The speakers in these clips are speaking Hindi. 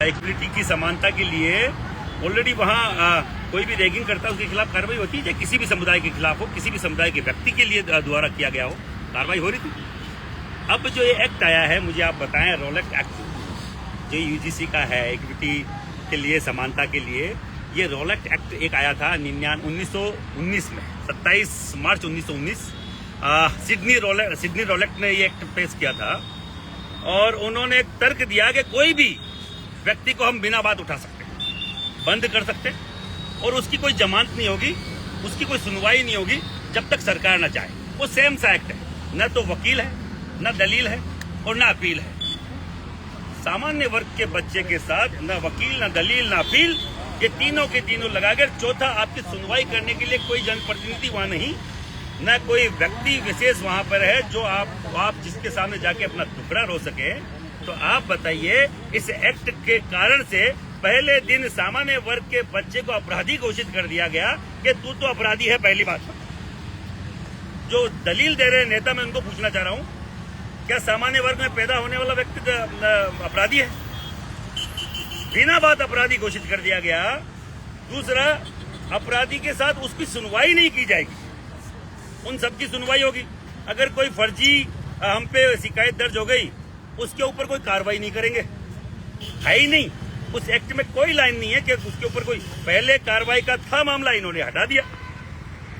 इक्विटी की समानता के लिए ऑलरेडी वहाँ कोई भी रैगिंग करता है उसके खिलाफ कार्रवाई होती है, चाहे किसी भी समुदाय के खिलाफ हो, किसी भी समुदाय के व्यक्ति के लिए द्वारा किया गया हो, कार्रवाई हो रही थी। अब जो ये एक्ट आया है, मुझे आप बताएं, रॉलेट एक्ट जो यूजीसी का है इक्विटी के लिए, समानता के लिए, ये रॉलेट एक्ट एक आया था 1919 में, 27 मार्च 1919 सिडनी रॉलेट ने ये एक्ट पेश किया था और उन्होंने एक तर्क दिया कि कोई भी व्यक्ति को हम बिना बात उठा सकते, बंद कर सकते और उसकी कोई जमानत नहीं होगी, उसकी कोई सुनवाई नहीं होगी जब तक सरकार न चाहे। वो सेम सा एक्ट है, न तो वकील है, न दलील है और न अपील है। सामान्य वर्ग के बच्चे के साथ न वकील, न दलील, न अपील, ये तीनों के तीनों लगाकर चौथा आपकी सुनवाई करने के लिए कोई जनप्रतिनिधि वहां नहीं, न कोई व्यक्ति विशेष वहां पर है जो आप जिसके सामने जाके अपना टुकड़ा रो सके। तो आप बताइए, इस एक्ट के कारण से पहले दिन सामान्य वर्ग के बच्चे को अपराधी घोषित कर दिया गया कि तू तो अपराधी है। पहली बात, जो दलील दे रहे नेता, मैं उनको पूछना चाह रहा हूं, क्या सामान्य वर्ग में पैदा होने वाला व्यक्ति अपराधी है? बिना बात अपराधी घोषित कर दिया गया। दूसरा, अपराधी के साथ उसकी सुनवाई नहीं की जाएगी, उन सबकी सुनवाई होगी। अगर कोई फर्जी हम पे शिकायत दर्ज हो गई, उसके ऊपर कोई कार्रवाई नहीं करेंगे, है ही नहीं। उस एक्ट में कोई लाइन नहीं है कि उसके ऊपर कोई, पहले कार्रवाई का था मामला, इन्होंने हटा दिया।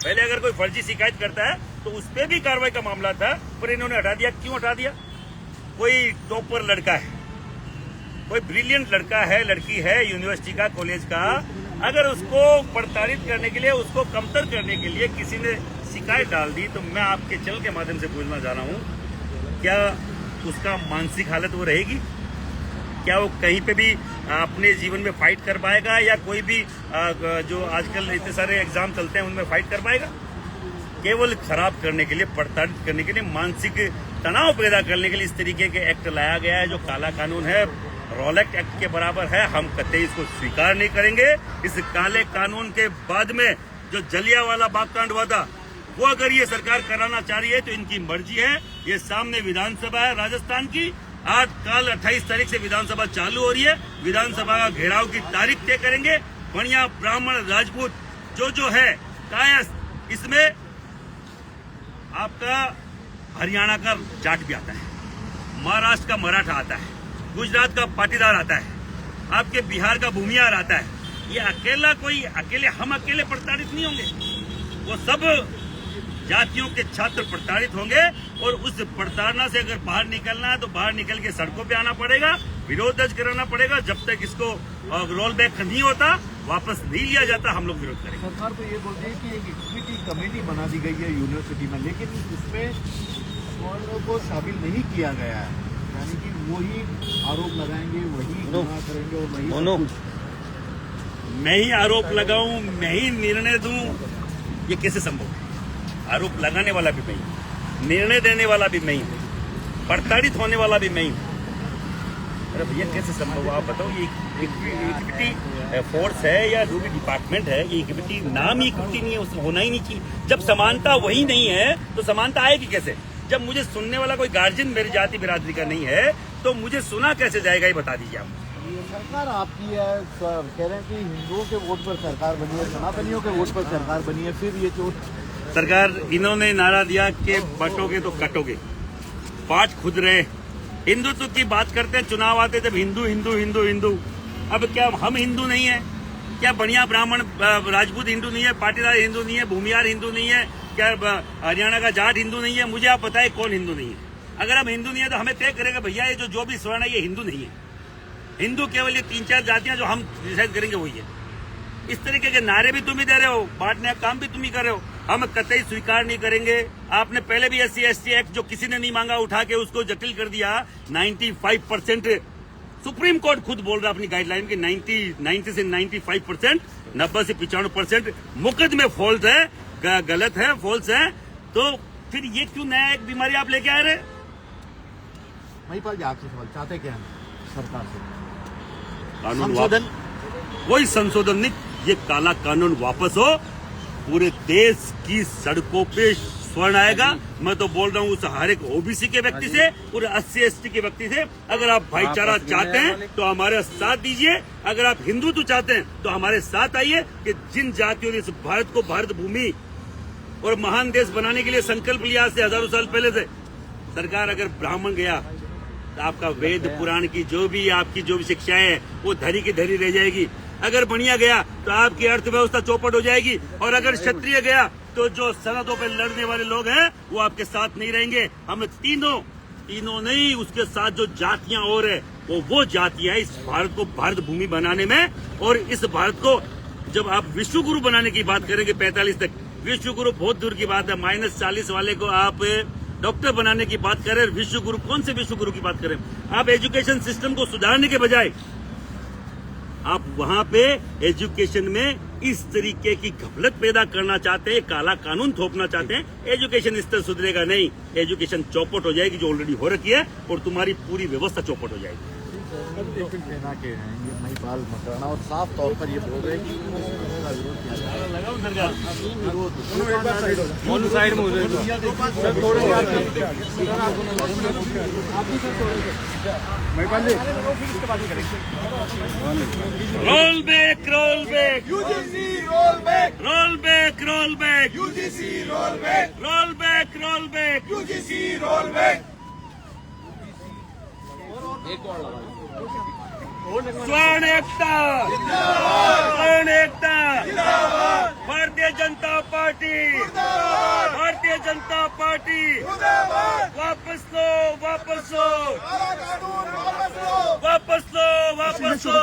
पहले अगर कोई फर्जी शिकायत करता है तो उस पर भी कार्रवाई का मामला था, पर इन्होंने हटा दिया। क्यों हटा दिया? कोई टॉपर लड़का है, कोई ब्रिलियंट लड़का है, लड़की है यूनिवर्सिटी का, कॉलेज का, अगर उसको प्रताड़ित करने के लिए, उसको कमतर करने के लिए किसी ने शिकायत डाल दी, तो मैं आपके चैनल के माध्यम से पूछना चाह रहा हूं, क्या उसका मानसिक हालत वो रहेगी? क्या वो कहीं पे भी अपने जीवन में फाइट कर पाएगा, या कोई भी जो आजकल इतने सारे एग्जाम चलते हैं उनमें फाइट कर पाएगा? केवल खराब करने के लिए, प्रताड़ित करने के लिए, मानसिक तनाव पैदा करने के लिए इस तरीके के एक्ट लाया गया है, जो काला कानून है, रॉलेट एक्ट के बराबर है। हम कतई इसको स्वीकार नहीं करेंगे। इस काले कानून के बाद में जो जलियांवाला बाग कांड हुआ था, वो अगर ये सरकार कराना चाह रही है तो इनकी मर्जी है। ये सामने विधानसभा है राजस्थान की, आज कल 28 तारीख से विधानसभा चालू हो रही है। विधानसभा का घेराव की तारीख तय करेंगे। बढ़िया ब्राह्मण राजपूत जो है कायस, इसमें आपका हरियाणा का जाट भी आता है, महाराष्ट्र का मराठा आता है, गुजरात का पाटीदार आता है, आपके बिहार का भूमियार आता है। ये हम अकेले प्रताड़ित नहीं होंगे, वो सब जातियों के छात्र प्रताड़ित होंगे। और उस प्रताड़ना से अगर बाहर निकलना है तो बाहर निकल के सड़कों पे आना पड़ेगा, विरोध दर्ज कराना पड़ेगा। जब तक इसको रोल बैक नहीं होता, वापस नहीं लिया जाता, हम लोग विरोध करेंगे। सरकार तो ये बोलती है कि एक इक्विटी कमेटी बना दी गई है यूनिवर्सिटी में, लेकिन इसमें स्वर्णों को शामिल नहीं किया गया है, यानी कि वही आरोप लगाएंगे, वही गुनाह करेंगे और वही मैं ही आरोप लगाऊं, मैं ही निर्णय दूं, ये कैसे संभव है? आरोप लगाने वाला भी मैं हूं, निर्णय देने वाला भी मैं हूं, प्रताड़ित होने वाला भी मैं हूं। अरे भैया कैसे संभव? आप बताओ, ये इक्विटी फोर्स है या जो भी डिपार्टमेंट है, ये इक्विटी नाम ही इक्विटी नहीं है, उसमें होना ही नहीं चाहिए। जब समानता वही नहीं है तो समानता आएगी कैसे? जब मुझे सुनने वाला कोई गार्जियन मेरी जाति बिरादरी का नहीं है तो मुझे सुना कैसे जाएगा? ये बता दीजिए आप। सरकार आपकी है, कह रहे हैं कि हिंदुओं के वोट पर सरकार बनी है, सनातनियों के वोट पर सरकार बनी है, फिर ये चोट सरकार, इन्होंने नारा दिया कि बटोगे तो कटोगे, बांट खुद रहे। हिंदुत्व की बात करते हैं, चुनाव आते जब हिंदू हिंदू हिंदू हिंदू। अब क्या हम हिंदू नहीं है? क्या बढ़िया ब्राह्मण राजपूत हिंदू नहीं है? पाटीदार हिंदू नहीं है? भूमियार हिंदू नहीं है? क्या हरियाणा का जाट हिंदू नहीं है? मुझे आप बताएं कौन हिंदू नहीं है? अगर हम हिंदू नहीं है तो हमें तय करेगा भैया ये जो भी स्वर्ण है ये हिंदू नहीं है। हिंदू केवल ये 3-4 जातियां जो हम डिसाइड करेंगे वही है। इस तरीके के नारे भी तुम ही दे रहे हो, बांटने का काम भी तुम ही कर रहे हो। हम कतई स्वीकार नहीं करेंगे। आपने पहले भी SC/ST एक्ट जो किसी ने नहीं मांगा उठा के उसको जटिल कर दिया। 95% सुप्रीम कोर्ट खुद बोल रहा अपनी गाइडलाइन की 90 से 95%, 90 से 95% मुकदमे फॉल्ट है, गलत है, फॉल्स है। तो फिर ये क्यों नया एक बीमारी आप लेके आ रहे? महिपाल जी, आपसे सवाल चाहते क्या है सरकार से? कानून कोई संशोधन नहीं, ये काला कानून वापस हो। पूरे देश की सड़कों पे स्वर्ण आएगा। मैं तो बोल रहा हूँ उस हर एक ओबीसी के व्यक्ति से, पूरे SC/ST के व्यक्ति से। अगर आप भाईचारा चाहते हैं तो हमारे साथ दीजिए, अगर आप हिंदुत्व चाहते हैं तो हमारे साथ आइए कि जिन जातियों ने इस भारत को भारत भूमि और महान देश बनाने के लिए संकल्प लिया से हजारों साल पहले से, सरकार अगर ब्राह्मण गया तो आपका वेद पुराण की जो भी आपकी जो भी शिक्षाएं है वो धरी की धरी रह जाएगी। अगर बनिया गया तो आपकी अर्थव्यवस्था चौपट हो जाएगी, और अगर क्षत्रिय गया तो जो सरहदों पर लड़ने वाले लोग हैं वो आपके साथ नहीं रहेंगे। हम तीनों नहीं, उसके साथ जो जातियां और है वो जातियां इस भारत को भारत भूमि बनाने में, और इस भारत को जब आप विश्व गुरु बनाने की बात करेंगे 45 तक, विश्व गुरु बहुत दूर की बात है। -40 वाले को आप डॉक्टर बनाने की बात करें, विश्व गुरु कौन से विश्व गुरु की बात करें? आप एजुकेशन सिस्टम को सुधारने के बजाय आप वहां पे एजुकेशन में इस तरीके की घपलत पैदा करना चाहते हैं, काला कानून थोपना चाहते हैं। एजुकेशन स्तर सुधरेगा नहीं, एजुकेशन चौपट हो जाएगी जो ऑलरेडी हो रखी है, और तुम्हारी पूरी व्यवस्था चौपट हो जाएगी। सेना के हैं ये महिपाल मकराना, और साफ तौर पर ये बोल रहे हैं कि इसका विरोध किया जा रहा roll back, roll back, UGC roll back, roll back, roll back, UGC roll back, roll back, roll back. UGC roll back. स्वर्ण एकता, स्वर्ण एकता, भारतीय जनता पार्टी, भारतीय जनता पार्टी, वापस लो, वापस लो, वापस लो, वापस लो,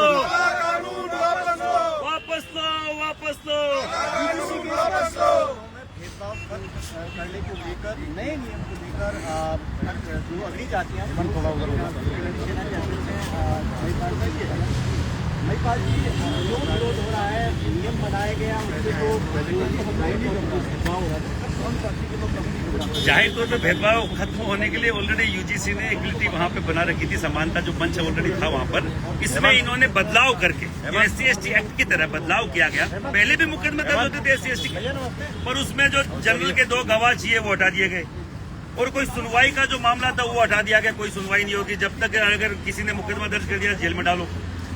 वापस लो, वापस लो। भेदभाव करने को लेकर, नए नियम को लेकर जो अगली जातियां महिपाल जी जो विरोध हो रहा है, नियम बनाया गया उससे जो जाहिर तौर पर भेदभाव खत्म होने के लिए ऑलरेडी यूजीसी ने इक्वलिटी वहाँ पे बना रखी थी, समानता जो मंच ऑलरेडी था वहाँ पर। इसमें इन्होंने बदलाव करके SC/ST एक्ट की तरह बदलाव किया गया। पहले भी मुकदमे दर्ज होते थे SC/ST के, पर उसमें जो जनरल के 2 गवाह चाहिए वो हटा दिए गए, और कोई सुनवाई का जो मामला था वो हटा दिया गया। कोई सुनवाई नहीं होगी जब तक अगर किसी ने मुकदमा दर्ज कर दिया जेल में डालो,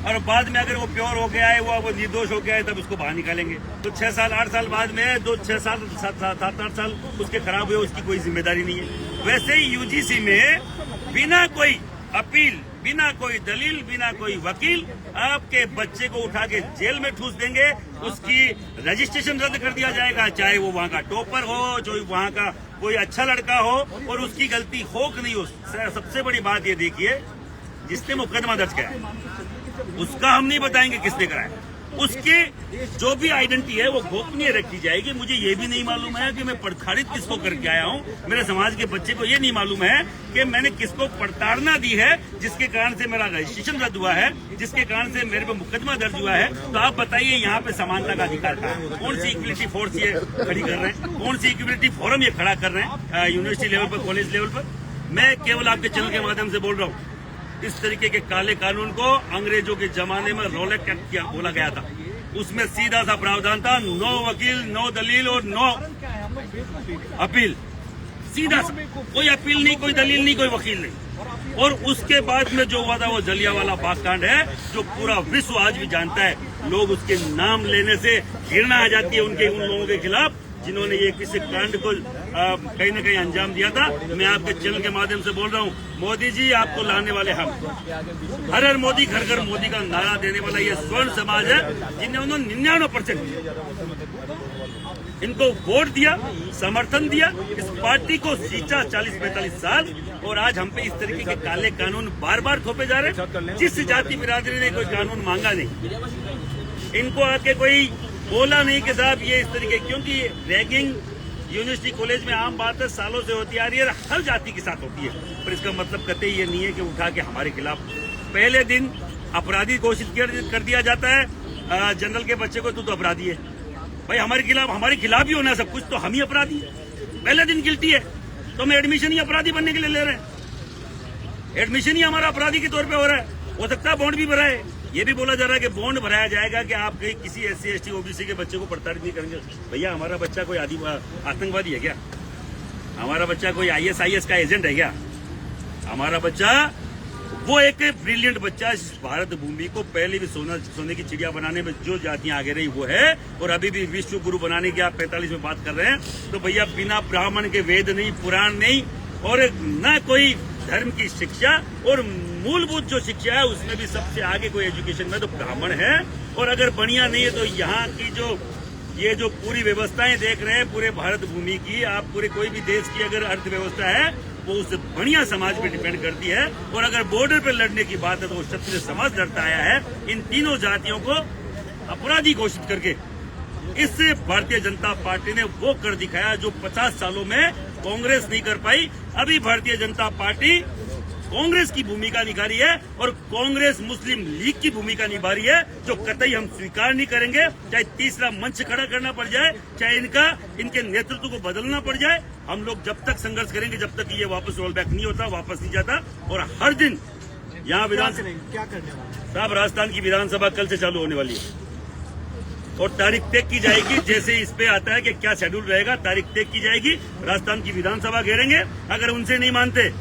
और बाद में अगर वो प्योर हो गया है, वो निर्दोष हो गया है, तब उसको बाहर निकालेंगे। तो 6 साल 8 साल बाद में 6 साल 7-8 साल उसके खराब हुए, उसकी कोई जिम्मेदारी नहीं है। वैसे ही यूजीसी में बिना कोई अपील, बिना कोई दलील, बिना कोई वकील आपके बच्चे को उठा के जेल में ठूस देंगे, उसकी रजिस्ट्रेशन रद्द कर दिया जाएगा, चाहे वो वहाँ का टॉपर हो, जो वहाँ का कोई अच्छा लड़का हो, और उसकी गलती हो कि नहीं हो। सबसे बड़ी बात ये देखिए, जिसने मुकदमा दर्ज किया उसका हम नहीं बताएंगे किसने कराया, उसकी जो भी आइडेंटिटी है वो गोपनीय रखी जाएगी। मुझे ये भी नहीं मालूम है कि मैं प्रताड़ित किसको करके आया हूँ, मेरे समाज के बच्चे को ये नहीं मालूम है कि मैंने किसको प्रताड़ना दी है, जिसके कारण से मेरा रजिस्ट्रेशन रद्द हुआ है, जिसके कारण से मेरे पे मुकदमा दर्ज हुआ है। तो आप बताइए यहाँ पे समानता का अधिकार कहाँ है? कौन सी इक्वलिटी फोर्स ये खड़ी कर रहे हैं, कौन सी इक्वलिटी फोरम ये खड़ा कर रहे हैं यूनिवर्सिटी लेवल पर, कॉलेज लेवल पर? मैं केवल आपके चैनल के माध्यम से बोल रहा हूँ, इस तरीके के काले कानून को अंग्रेजों के जमाने में रोलेट एक्ट किया बोला गया था। उसमें सीधा सा प्रावधान था, नो वकील, नो दलील और नो अपील। सीधा सा, कोई अपील नहीं, कोई दलील नहीं, कोई वकील नहीं। और उसके बाद में जो हुआ था वो जलियांवाला बाग कांड है, जो पूरा विश्व आज भी जानता है। लोग उसके नाम लेने से घृणा आ जाती है उन लोगों के खिलाफ जिन्होंने ये किसी कांड को कहीं न कहीं अंजाम दिया था। मैं आपके चैनल के माध्यम से बोल रहा हूँ, मोदी जी आपको लाने वाले हम, हर हर मोदी घर घर मोदी का नारा देने वाला ये स्वर्ण समाज है, जिन्हें उन्होंने 99% इनको वोट दिया, समर्थन दिया, इस पार्टी को सींचा 40-45 साल, और आज हम पे इस तरीके के काले कानून बार बार थोपे जा रहे हैं। जिस जाति बिरादरी ने कोई कानून मांगा नहीं, इनको आके कोई बोला नहीं कि साहब ये इस तरीके, क्योंकि रैगिंग यूनिवर्सिटी कॉलेज में आम बात है, सालों से होती आ रही है, हर जाति के साथ होती है। पर इसका मतलब कतई ये नहीं है कि उठा के हमारे खिलाफ पहले दिन अपराधी घोषित कर दिया जाता है जनरल के बच्चे को, तू तो अपराधी है। भाई हमारे खिलाफ ही होना सब कुछ, तो हम ही अपराधी है। पहले दिन गिल्टी है तो हम एडमिशन ही अपराधी बनने के लिए ले रहे हैं, एडमिशन ही हमारा अपराधी के तौर पे हो रहा है। हो सकता है बॉन्ड भी भरा है, ये भी बोला जा रहा है कि बॉन्ड भराया जाएगा कि आप कहीं किसी SC/ST OBC के बच्चे को प्रताड़ित नहीं करेंगे। भैया हमारा बच्चा कोई आतंकवादी है क्या? हमारा बच्चा कोई ISIS का एजेंट है क्या? हमारा बच्चा वो एक ब्रिलियंट बच्चा, इस भारत भूमि को पहले भी सोने की चिड़िया बनाने में जो जातियां आगे रही वो है, और अभी भी विश्व गुरु बनाने की आप 45 में बात कर रहे हैं। तो भैया बिना ब्राह्मण के वेद नहीं, पुराण नहीं, और न कोई धर्म की शिक्षा, और मूलभूत जो शिक्षा है उसमें भी सबसे आगे कोई एजुकेशन में तो ब्राह्मण है। और अगर बढ़िया नहीं है तो यहाँ की ये जो पूरी व्यवस्थाएं देख रहे हैं पूरे भारत भूमि की, आप पूरे कोई भी देश की अगर अर्थव्यवस्था है वो उस बढ़िया समाज पे डिपेंड करती है। और अगर बॉर्डर पे लड़ने की बात है तो वो क्षत्रिय समाज लड़ता आया है। इन तीनों जातियों को अपराधी घोषित करके इससे भारतीय जनता पार्टी ने वो कर दिखाया जो 50 सालों में कांग्रेस नहीं कर पाई। अभी भारतीय जनता पार्टी कांग्रेस की भूमिका निभा रही है, और कांग्रेस मुस्लिम लीग की भूमिका निभा रही है, जो कतई हम स्वीकार नहीं करेंगे। चाहे तीसरा मंच खड़ा करना पड़ जाए, चाहे इनके नेतृत्व को बदलना पड़ जाए, हम लोग जब तक संघर्ष करेंगे जब तक ये वापस रोल बैक नहीं होता, वापस नहीं जाता। और हर दिन यहाँ विधानसभा क्या करने वाले? साहब, राजस्थान की विधानसभा कल से चालू होने वाली है और तारीख तय की जाएगी। जैसे इस पे आता है कि क्या शेड्यूल रहेगा, तारीख तय की जाएगी। राजस्थान की विधानसभा घेरेंगे, अगर उनसे नहीं मानते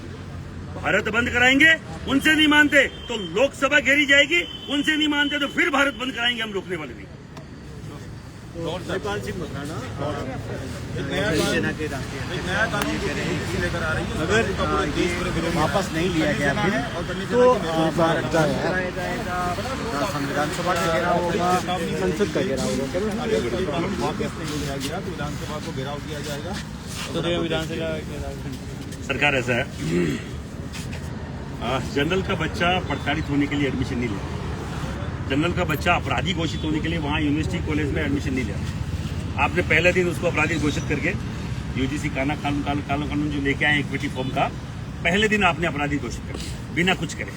भारत बंद कराएंगे, उनसे नहीं मानते तो लोकसभा घेरी जाएगी, उनसे नहीं मानते तो फिर भारत बंद कराएंगे, हम रोकने वाले नहीं। नेपाल सिंह मकराना और सेना के नया कानून लेकर आ रही है, अगर वापस नहीं लिया गया तो कराया जाएगा, विधानसभा का घेराव होगा, संसद का घेराव होगा। कानून वापस नहीं लिया गया तो विधानसभा को घेराव किया जाएगा। तो विधानसभा सरकार ऐसा है, जनरल का बच्चा प्रताड़ित होने के लिए एडमिशन नहीं लेता, जनरल का बच्चा अपराधी घोषित होने के लिए वहाँ यूनिवर्सिटी कॉलेज में एडमिशन नहीं लेता। आपने पहले दिन उसको अपराधी घोषित करके UGC काला कानून जो लेके आए इक्विटी फॉर्म का, पहले दिन आपने अपराधी घोषित कर दिया बिना कुछ करे।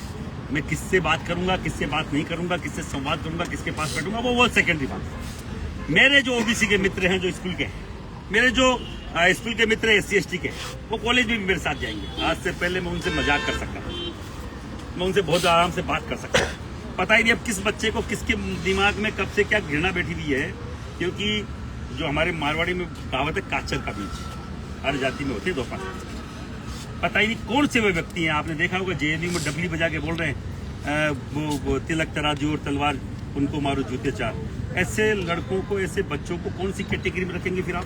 मैं किससे बात करूंगा, किससे बात नहीं करूंगा, किससे संवाद करूंगा, किसके पास बैठूंगा, वो सेकेंडरी बात। मेरे जो OBC के मित्र हैं, जो स्कूल के हैं, मेरे जो स्कूल के मित्र SC/ST के, वो कॉलेज में भी मेरे साथ जाएंगे। आज से पहले मैं उनसे मजाक कर सकता हूँ, मैं उनसे बहुत आराम से बात कर सकता हूँ। पता ही नहीं अब किस बच्चे को किसके दिमाग में कब से क्या घृणा बैठी हुई है, क्योंकि जो हमारे मारवाड़ी में कहावत है काचर का बीज हर जाति में होते हैं, 2-5 पता ही नहीं कौन से वे व्यक्ति हैं। आपने देखा होगा JNU में डबली बजा के बोल रहे हैं वो तिलक तराजू और तलवार उनको मारो जूते चार। ऐसे लड़कों को, ऐसे बच्चों को कौन सी कैटेगरी में रखेंगे फिर आप?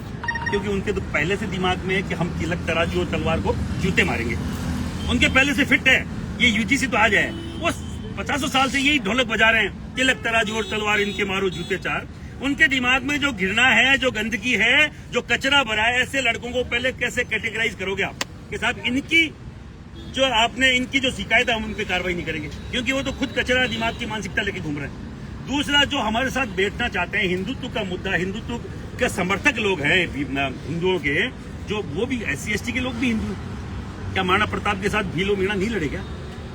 क्योंकि उनके तो पहले से दिमाग में है कि हम तिलक तराजू और तलवार को जूते मारेंगे, उनके पहले से फिट है। ये UGC तो आ जाए, वो 50 साल से यही ढोलक बजा रहे हैं, तिलक तराजू और तलवार इनके मारो जूते चार। उनके दिमाग में जो घृणा है, जो गंदगी है, जो कचरा भरा है, ऐसे लड़कों को पहले कैसे कैटेगराइज करोगे आप कि साहब इनकी जो आपने इनकी जो शिकायत है हम उन पर कार्रवाई नहीं करेंगे, क्योंकि वो तो खुद कचरा दिमाग की मानसिकता लेके घूम रहे हैं। दूसरा, जो हमारे साथ बैठना चाहते हैं, हिंदुत्व का मुद्दा, हिंदुत्व के समर्थक लोग हैं हिंदुओं के, जो वो भी SC/ST के लोग भी हिंदू। क्या महाराणा प्रताप के साथ भीलो मीणा नहीं लड़े क्या?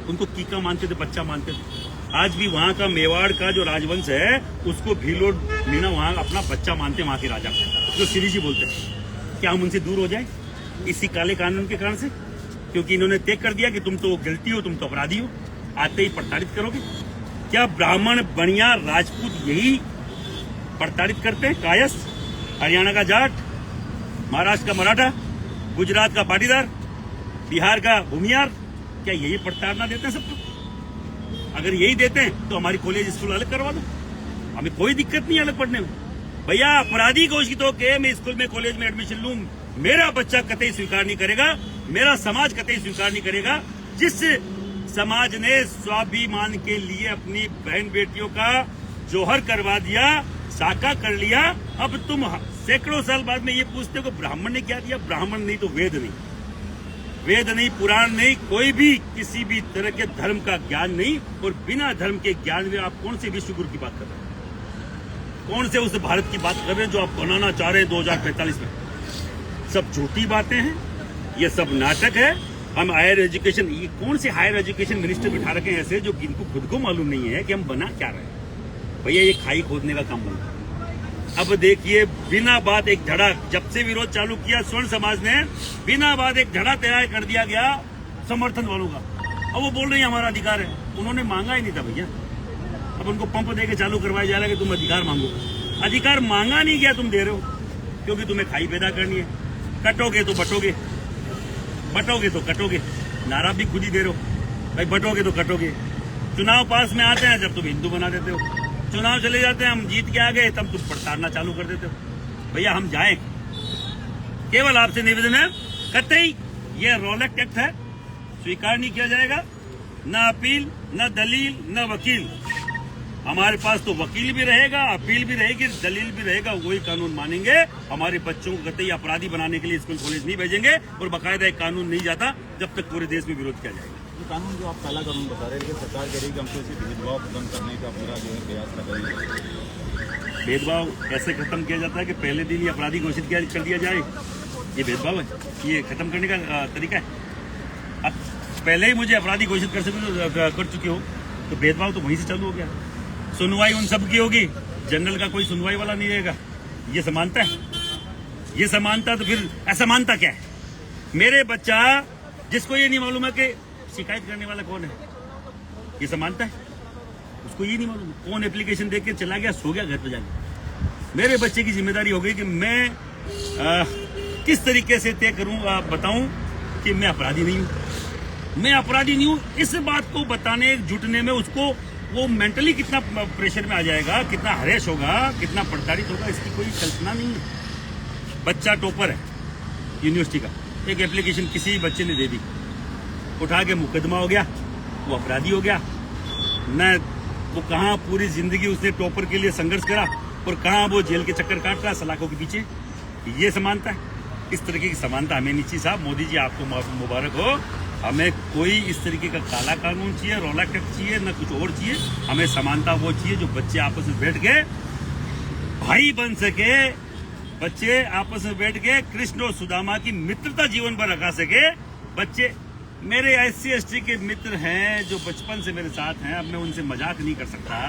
उनको कीका मानते थे, बच्चा मानते थे। आज भी वहाँ का मेवाड़ का जो राजवंश है उसको भीलो मीणा वहाँ अपना बच्चा मानते हैं, वहाँ के राजा जो श्री जी बोलते हैं। क्या हम उनसे दूर हो जाए इसी काले कानून के कारण से? क्योंकि इन्होंने तय कर दिया कि तुम तो गिल्टी हो, तुम तो अपराधी हो, आते ही प्रताड़ित करोगे। क्या ब्राह्मण, बनिया, राजपूत यही प्रताड़ित करते हैं? कायस, हरियाणा का जाट, महाराष्ट्र का मराठा, गुजरात का पाटीदार, बिहार का भूमियार, क्या यही प्रताड़ना देते हैं सबको? अगर यही देते हैं तो हमारी कॉलेज स्कूल अलग करवा दो, हमें कोई दिक्कत नहीं अलग पढ़ने में। भैया अपराधी घोषित होकर मैं स्कूल में, कॉलेज में एडमिशन लूं, मेरा बच्चा कतई स्वीकार नहीं करेगा, मेरा समाज कतई स्वीकार नहीं करेगा। जिस समाज ने स्वाभिमान के लिए अपनी बहन बेटियों का जोहर करवा दिया, साका कर लिया, अब तुम सैकड़ों साल बाद में ये पूछते हो कि ब्राह्मण ने क्या दिया? ब्राह्मण नहीं तो वेद नहीं, वेद नहीं, पुराण नहीं, कोई भी किसी भी तरह के धर्म का ज्ञान नहीं। और बिना धर्म के ज्ञान में आप कौन से विश्व गुरु की बात कर रहे हैं? कौन से उस भारत की बात कर रहे हैं जो आप बनाना चाह रहे हैं 2045 में? सब झूठी बातें हैं, ये सब नाटक है। हम हायर एजुकेशन, ये कौन से हायर एजुकेशन मिनिस्टर बिठा रखे हैं ऐसे जो इनको खुद को मालूम नहीं है कि हम बना क्या रहे हैं? भैया ये खाई खोदने का काम बना। अब देखिए, बिना बात एक धड़ा, जब से विरोध चालू किया स्वर्ण समाज ने, बिना बात एक धड़ा तैयार कर दिया गया समर्थन वालों का। अब वो बोल रहे हैं हमारा अधिकार है, उन्होंने मांगा ही नहीं था भैया। अब उनको पंप देके चालू करवाया जा रहा है कि तुम अधिकार मांगो। अधिकार मांगा नहीं गया, तुम दे रहे हो, क्योंकि तुम्हें खाई पैदा करनी है। कटोगे तो बटोगे, बटोगे तो कटोगे, नारा भी खुद ही दे रहे हो भाई, बटोगे तो कटोगे। चुनाव पास में आते हैं जब तुम हिंदू बना देते हो, चुनाव चले जाते हैं हम जीत के आ गए तब तुम प्रताड़ना चालू कर देते हो। भैया हम जाए, केवल आपसे निवेदन है, कतई ये रॉलेट एक्ट है, स्वीकार नहीं किया जाएगा, न अपील न दलील न वकील। हमारे पास तो वकील भी रहेगा, अपील भी रहेगी, दलील भी रहेगा, वही कानून मानेंगे। हमारे बच्चों को कतई अपराधी बनाने के लिए स्कूल कॉलेज नहीं भेजेंगे और बाकायदा एक कानून नहीं जाता जब तक पूरे देश में विरोध किया जाएगा। ये कानून जो आप काला कानून बता रहे हैं, लेकिन सरकार कह रही है कि हमको इसे भेदभाव खत्म करने का पूरा जो है प्रयास कर रही है। भेदभाव कैसे खत्म किया जाता है कि पहले दिन ही अपराधी घोषित कर दिया जाए? ये भेदभाव है, ये खत्म करने का तरीका है। अब पहले ही मुझे अपराधी घोषित कर चुके हो तो भेदभाव तो वहीं से चालू हो गया। सुनवाई उन सब की होगी, जनरल का कोई सुनवाई वाला नहीं रहेगा। ये समानता है, ये समानता तो फिर असमानता क्या है? मेरे बच्चा जिसको ये नहीं मालूम है कि शिकायत करने वाला कौन है, ये समानता है? उसको ये नहीं मालूम कौन एप्लीकेशन देके चला गया, सो गया घर पे जाके। मेरे बच्चे की जिम्मेदारी हो गई कि मैं किस तरीके से तय करूं, बताऊं कि मैं अपराधी नहीं हूं, मैं अपराधी नहीं हूं। इस बात को बताने जुटने में उसको वो मेंटली कितना प्रेशर में आ जाएगा, कितना हरेश होगा, कितना प्रताड़ित होगा, इसकी कोई कल्पना नहीं है। बच्चा टॉपर है यूनिवर्सिटी का, एक एप्लीकेशन किसी बच्चे ने दे दी, उठा के मुकदमा हो गया, वो अपराधी हो गया। न वो कहाँ पूरी जिंदगी उसने टॉपर के लिए संघर्ष करा और कहाँ वो जेल के चक्कर काट रहा सलाखों के पीछे। ये समानता है? इस तरीके की समानता हमें नहीं चाहिए साहब। मोदी जी आपको मुबारक हो, हमें कोई इस तरीके का काला कानून चाहिए, रौला एक्ट चाहिए, न कुछ और चाहिए। हमें समानता वो चाहिए जो बच्चे आपस में बैठ के भाई बन सके, बच्चे आपस में बैठ के कृष्ण और सुदामा की मित्रता जीवन पर रखा सके। बच्चे मेरे SC/ST के मित्र हैं जो बचपन से मेरे साथ हैं, अब मैं उनसे मजाक नहीं कर सकता,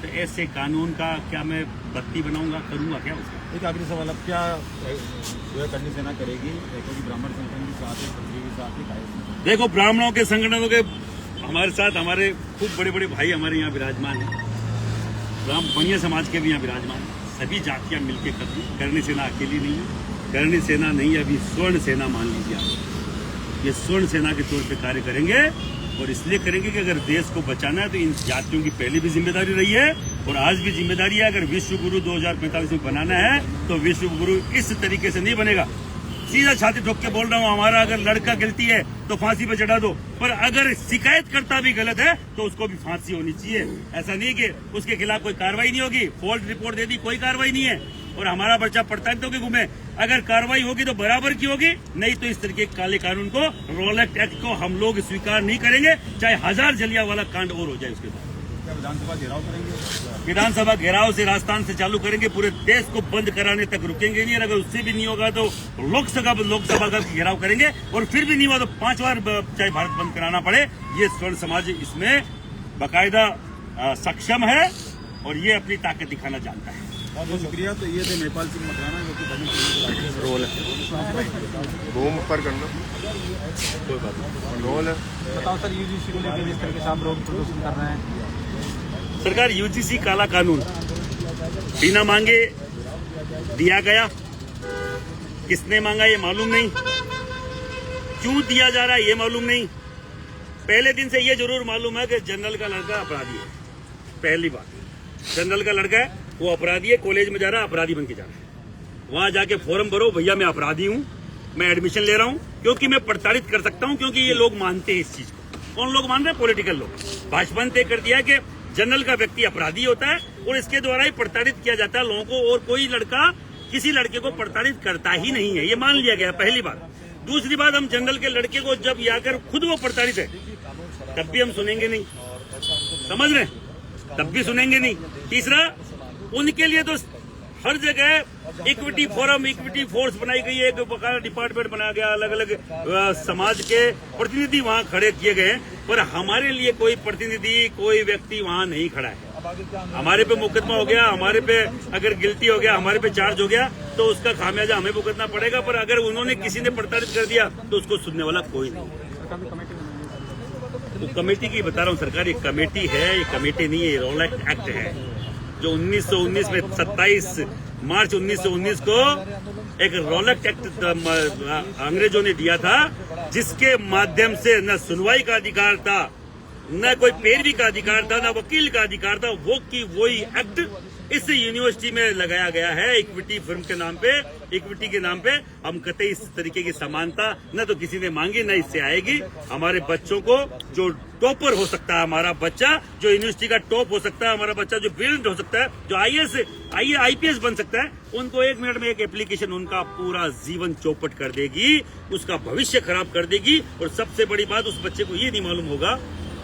तो ऐसे कानून का क्या मैं बत्ती बनाऊंगा, करूंगा क्या उसका? एक आखिरी सवाल, अब क्या जो है करनी सेना करेगी, क्योंकि ब्राह्मण संगठन के साथ है, क्षत्रिय के साथ है। देखो, ब्राह्मणों के संगठनों के हमारे साथ हमारे खूब बड़े बड़े भाई हमारे यहाँ विराजमान हैं, ब्राह्मणीय समाज के भी यहाँ विराजमान हैं। सभी जातियाँ मिलकर करनी सेना अकेली नहीं है, करनी सेना नहीं है, अभी स्वर्ण सेना मान लीजिए आप। ये स्वर्ण सेना के तौर पे कार्य करेंगे और इसलिए करेंगे कि अगर देश को बचाना है तो इन जातियों की पहले भी जिम्मेदारी रही है और आज भी जिम्मेदारी है। अगर विश्व गुरु 2045 में बनाना है तो विश्व गुरु इस तरीके से नहीं बनेगा। सीधा छाती ठोक के बोल रहा हूँ, हमारा अगर लड़का गलती है तो फांसी पे चढ़ा दो, पर अगर शिकायत करता भी गलत है तो उसको भी फांसी होनी चाहिए। ऐसा नहीं कि उसके खिलाफ कोई कार्रवाई नहीं होगी, फॉल्ट रिपोर्ट दे दी, कोई कार्रवाई नहीं है और हमारा बच्चा प्रताड़ित होकर घूमे। अगर कार्रवाई होगी तो बराबर की होगी, नहीं तो इस तरीके के काले कानून को, रौलट एक्ट को हम लोग स्वीकार नहीं करेंगे, चाहे 1000 जलियांवाला कांड और हो जाए। उसके बाद विधानसभा घेराव करेंगे, विधानसभा घेराव से राजस्थान से चालू करेंगे, पूरे देश को बंद कराने तक रुकेंगे नहीं। अगर उससे भी नहीं होगा तो लोकसभा का घेराव करेंगे और फिर भी नहीं हुआ तो 5 बार चाहे भारत बंद कराना पड़े। ये स्वर्ण समाज इसमें बाकायदा सक्षम है और ये अपनी ताकत दिखाना जानता है। बहुत बहुत शुक्रिया। तो ये थे नेपाल सिंह मकराना, जो कि रोल रूम पर करना कोई बात नहीं, रोल है। बताओ सर, UGC को लेकर जिस तरीके से आप लोग प्रदर्शन कर रहे हैं, सरकार UGC काला कानून बिना मांगे दिया गया, किसने मांगा ये मालूम नहीं, क्यों दिया जा रहा है ये मालूम नहीं। पहले दिन से ये जरूर मालूम है कि जनरल का लड़का अपराधी है। पहली बात, जनरल का लड़का है, वो अपराधी है, कॉलेज में जा रहा है, अपराधी बन के जा रहा है। वहां जाके फॉर्म भरो, भैया मैं अपराधी हूं, मैं एडमिशन ले रहा हूं क्योंकि मैं प्रताड़ित कर सकता हूं, क्योंकि ये लोग मानते हैं इस चीज को। कौन लोग मान रहे हैं? पॉलिटिकल लोग। भाजपा ने तय कर दिया कि जनरल का व्यक्ति अपराधी होता है और इसके द्वारा ही प्रताड़ित किया जाता है लोगों को, और कोई लड़का किसी लड़के को प्रताड़ित करता ही नहीं है, ये मान लिया गया। पहली बात। दूसरी बात, हम जनरल के लड़के को जब आकर खुद वो प्रताड़ित है तब भी हम सुनेंगे नहीं, समझ रहे, तब भी सुनेंगे नहीं। तीसरा, उनके लिए तो हर जगह इक्विटी फोरम, इक्विटी फोर्स बनाई गई है, एक बकाया डिपार्टमेंट बनाया गया, अलग अलग समाज के प्रतिनिधि वहां खड़े किए गए, पर हमारे लिए कोई प्रतिनिधि, कोई व्यक्ति वहां नहीं खड़ा है। हमारे पे मुकदमा हो गया, हमारे पे अगर गिल्टी हो गया, हमारे पे चार्ज हो गया तो उसका खामियाजा हमें भुगतना पड़ेगा, पर अगर उन्होंने किसी ने प्रताड़ित कर दिया तो उसको सुनने वाला कोई नहीं। तो कमेटी की बता रहा हूँ सरकार, ये कमेटी है, ये कमेटी नहीं है, ये रौलट एक्ट है जो 1919 में 27 मार्च 1919 को एक रौलट एक्ट अंग्रेजों ने दिया था जिसके माध्यम से न सुनवाई का अधिकार था, न कोई पैरवी का अधिकार था, न वकील का अधिकार था, वो की वही एक्ट इस यूनिवर्सिटी में लगाया गया है इक्विटी फिल्म के नाम पे, इक्विटी के नाम पे। हम कहते इस तरीके की समानता न तो किसी ने मांगी न इससे आएगी। हमारे बच्चों को जो टॉपर हो सकता है, हमारा बच्चा जो यूनिवर्सिटी का टॉप हो सकता है, हमारा बच्चा जो ब्रिलियंट हो सकता है, जो आईपीएस बन सकता है, उनको 1 मिनट में एक एप्लीकेशन उनका पूरा जीवन चौपट कर देगी, उसका भविष्य खराब कर देगी। और सबसे बड़ी बात, उस बच्चे को ये नहीं मालूम होगा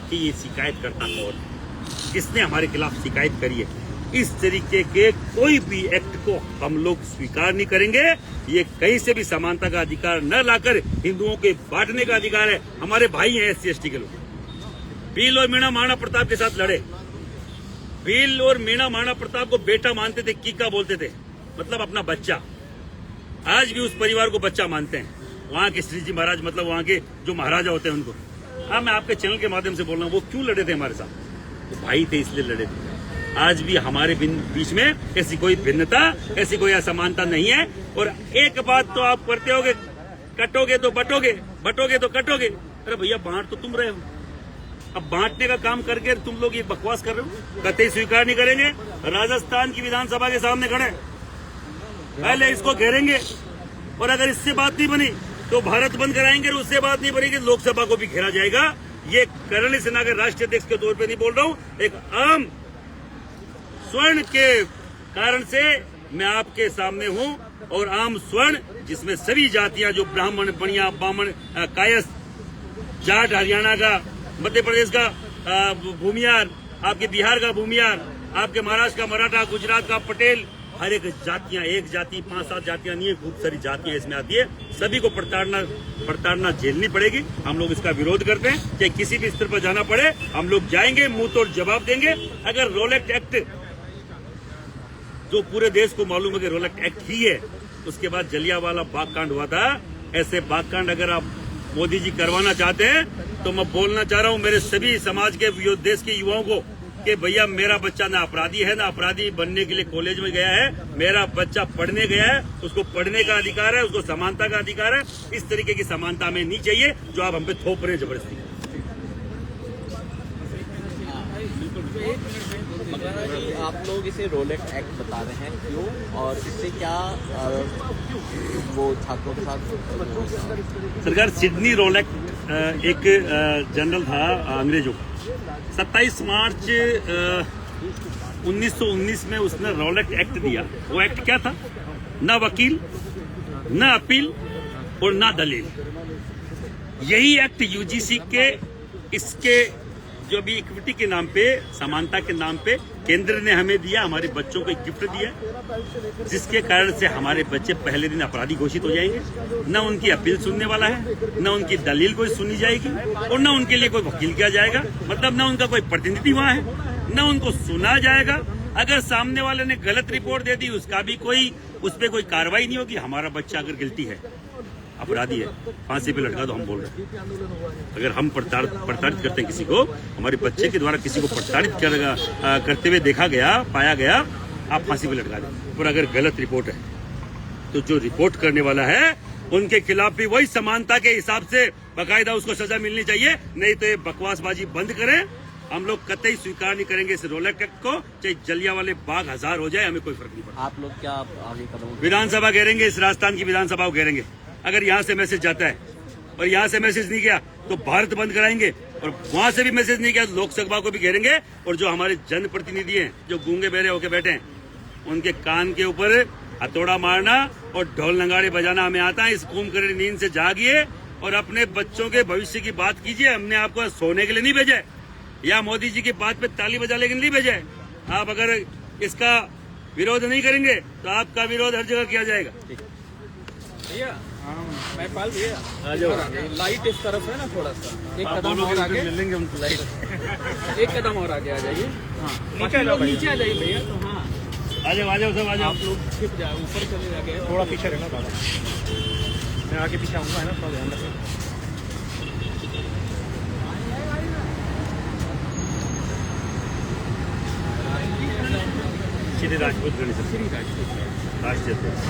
कि ये शिकायत करता कौन है, किसने हमारे खिलाफ शिकायत करी है। इस तरीके के कोई भी एक्ट को हम लोग स्वीकार नहीं करेंगे। ये कहीं से भी समानता का अधिकार न लाकर हिंदुओं के बांटने का अधिकार है। हमारे भाई हैं SC/ST के लोग। बिल और मीणा महाराणा प्रताप के साथ लड़े। बिल और मीणा महाराणा प्रताप को बेटा मानते थे, कीका बोलते थे, मतलब अपना बच्चा। आज भी उस परिवार को बच्चा मानते हैं। वहां के श्री जी महाराज, मतलब वहां के जो महाराजा होते हैं उनको। हाँ, मैं आपके चैनल के माध्यम से बोल रहा हूँ, वो क्यों लड़े थे हमारे साथ? वो भाई थे इसलिए लड़े थे। आज भी हमारे बीच में ऐसी कोई भिन्नता, ऐसी कोई असमानता नहीं है। और एक बात तो आप करते होगे, कटोगे तो बटोगे, बटोगे तो कटोगे। अरे भैया, बांट तो तुम रहे हो। अब बांटने का काम करके तुम लोग ये बकवास कर रहे हो, कतई स्वीकार नहीं करेंगे। राजस्थान की विधानसभा के सामने खड़े, पहले इसको घेरेंगे, और अगर इससे बात नहीं बनी तो भारत बंद कराएंगे, और उससे बात नहीं बनेगी लोकसभा को भी घेरा जाएगा। ये करणी सेना के राष्ट्रीय अध्यक्ष के तौर पे नहीं बोल रहा हूँ, एक आम स्वर्ण के कारण से मैं आपके सामने हूं। और आम स्वर्ण जिसमें सभी जातियां, जो ब्राह्मण, बनिया, बामन, कायस्थ, जाट, हरियाणा का, मध्य प्रदेश का भूमियार, आपके बिहार का भूमियार, आपके महाराष्ट्र का मराठा, गुजरात का पटेल, हर एक जातियां, एक जाति 5-7 जातियां नहीं है, खूब सारी जातियां इसमें आती है। सभी को प्रताड़ना झेलनी पड़ेगी। हम लोग इसका विरोध करते हैं, चाहे किसी भी स्तर पर जाना पड़े, हम लोग जाएंगे, मुंह तोड़ जवाब देंगे। अगर रोलेक्ट एक्ट, जो पूरे देश को मालूम है कि रोलेक्ट एक्ट ही है, उसके बाद जलियांवाला बाग कांड हुआ था, ऐसे बाग कांड अगर आप मोदी जी करवाना चाहते हैं, तो मैं बोलना चाह रहा हूं मेरे सभी समाज के, देश के युवाओं को, कि भैया मेरा बच्चा ना अपराधी है, ना अपराधी बनने के लिए कॉलेज में गया है। मेरा बच्चा पढ़ने गया है, उसको पढ़ने का अधिकार है, उसको समानता का अधिकार है। इस तरीके की समानता हमें नहीं चाहिए जो आप हम पे थोप रहे हैं जबरदस्ती। आप लोग इसे रोलेक्ट एक्ट बता रहे हैं, क्यों, और इससे क्या वो छात्रों के साथ? सरकार, सिडनी रोलेक्ट एक जनरल था अंग्रेजों का। 27 मार्च 1919 में उसने रोलेक्ट एक्ट दिया। वो एक्ट क्या था? न वकील, न अपील और न दलील। यही एक्ट यूजीसी के, इसके जो भी इक्विटी के नाम पे, समानता के नाम पे केंद्र ने हमें दिया, हमारे बच्चों को एक गिफ्ट दिया, जिसके कारण से हमारे बच्चे पहले दिन अपराधी घोषित हो जाएंगे। न उनकी अपील सुनने वाला है, न उनकी दलील कोई सुनी जाएगी, और न उनके लिए कोई वकील किया जाएगा, मतलब न उनका कोई प्रतिनिधि वहां है, न उनको सुना जाएगा। अगर सामने वाले ने गलत रिपोर्ट दे दी, उसका भी उस पर कोई कार्रवाई नहीं होगी। हमारा बच्चा अगर गिल्टी है, अपराधी है, फांसी पे लटका दो, हम बोल रहे हैं। अगर हम प्रताड़ित करते हैं किसी को, हमारे बच्चे के द्वारा किसी को प्रताड़ित करते हुए देखा गया, पाया गया, आप फांसी पे लटका दें। और अगर गलत रिपोर्ट है, तो जो रिपोर्ट करने वाला है उनके खिलाफ भी वही समानता के हिसाब से बाकायदा उसको सजा मिलनी चाहिए। नहीं तो ये बकवासबाजी बंद करें। हम लोग कतई स्वीकार नहीं करेंगे इस रोलेक्ट एक्ट को, चाहे जलियांवाले बाग 1000 हो जाए, हमें कोई फर्क नहीं पड़ता। आप लोग क्या आगे कदम? विधानसभा घेरेंगे, इस राजस्थान की विधानसभा को घेरेंगे। अगर यहाँ से मैसेज जाता है और यहाँ से मैसेज नहीं गया तो भारत बंद कराएंगे, और वहां से भी मैसेज नहीं गया तो लोकसभा को भी घेरेंगे। और जो हमारे जनप्रतिनिधि हैं, जो गूंगे बहरे होके बैठे हैं, उनके कान के ऊपर हथौड़ा मारना और ढोल नगाड़े बजाना हमें आता है। इस कुंभकर्ण नींद से जागिए और अपने बच्चों के भविष्य की बात कीजिए। हमने आपको सोने के लिए नहीं भेजा है, या मोदी जी की बात पे ताली बजाने के लिए नहीं भेजा है। आप अगर इसका विरोध नहीं करेंगे तो आपका विरोध हर जगह किया जाएगा। भैया, महिपाल भैया, आ जाओ। लाइट इस तरफ है ना, थोड़ा सा एक कदम और आगे ले लेंगे उनको लाइट। एक कदम और आगे आ जाइए। हाँ, लोग नीचे आ जाइए भैया। तो हाँ, आ जाओ सब आ जाओ। आप लोग छिप जाओ, ऊपर चले जाके थोड़ा पीछे रहना दादा, मैं आगे पीछे आऊंगा, है ना, थोड़ा ध्यान रखें। श्री राजपूत गणेश, श्री राजपूत राष्ट्रीय अध्यक्ष।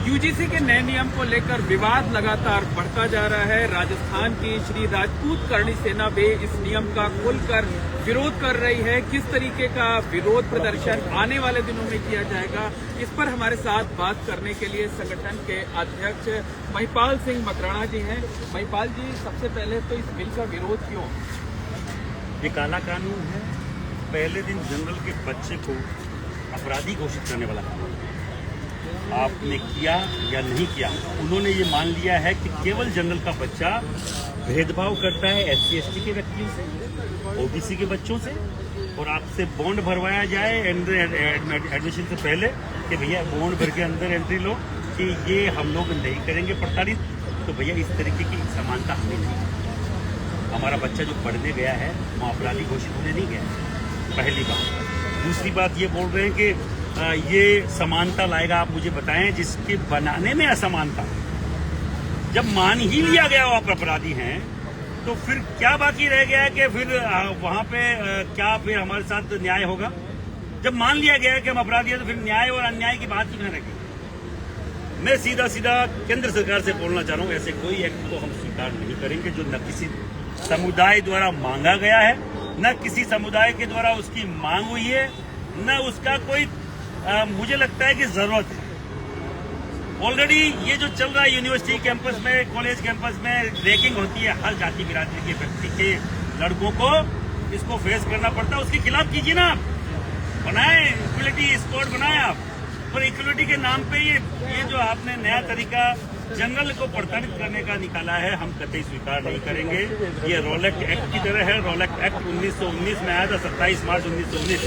यूजीसी के नए नियम को लेकर विवाद लगातार बढ़ता जा रहा है। राजस्थान की श्री राजपूत करणी सेना भी इस नियम का खुलकर विरोध कर रही है। किस तरीके का विरोध प्रदर्शन आने वाले दिनों में किया जाएगा, इस पर हमारे साथ बात करने के लिए संगठन के अध्यक्ष महिपाल सिंह मकराना जी हैं। महिपाल जी, सबसे पहले तो इस बिल का विरोध क्यों? ये काला कानून है। पहले दिन जनरल के बच्चे को अपराधी घोषित करने वाला कानून आपने किया या नहीं किया। उन्होंने ये मान लिया है कि केवल जनरल का बच्चा भेदभाव करता है SC ST के व्यक्तियों से, OBC के बच्चों से, और आपसे बॉन्ड भरवाया जाए एडमिशन से पहले कि भैया बॉन्ड भर के अंदर एंट्री लो, कि ये हम लोग नहीं करेंगे प्रताड़ित। तो भैया इस तरीके की समानता हमें नहीं। हमारा बच्चा जो पढ़ने गया है वो अपराधी घोषित होने नहीं गया, पहली बात। दूसरी बात ये बोल रहे हैं कि ये समानता लाएगा। आप मुझे बताएं, जिसके बनाने में असमानता, जब मान ही लिया गया वो आप अपराधी हैं, तो फिर क्या बाकी रह गया है कि फिर वहां पे क्या फिर हमारे साथ न्याय होगा? जब मान लिया गया है कि हम अपराधी हैं, तो फिर न्याय और अन्याय की बात ही कहाँ रखेगी? मैं सीधा सीधा केंद्र सरकार से बोलना चाह रहा हूँ, ऐसे कोई एक्ट को हम स्वीकार नहीं करेंगे जो न किसी समुदाय द्वारा मांगा गया है, न किसी समुदाय के द्वारा उसकी मांग हुई है, न उसका कोई मुझे लगता है कि जरूरत है। ऑलरेडी ये जो चल रहा है यूनिवर्सिटी कैंपस में, कॉलेज कैंपस में रैगिंग होती है हर जाति बिरादरी के व्यक्ति के लड़कों को, इसको फेस करना पड़ता है। उसके खिलाफ कीजिए ना, आप बनाए इक्वलिटी स्क्वाड बनाए आप। और इक्वलिटी के नाम पे ये जो आपने नया तरीका जंगल को प्रताड़ित करने का निकाला है, हम कतई स्वीकार नहीं करेंगे। ये रोलेक्ट एक्ट की तरह है। रोलेक्ट एक्ट 1919 में आया था, 27 मार्च 1919,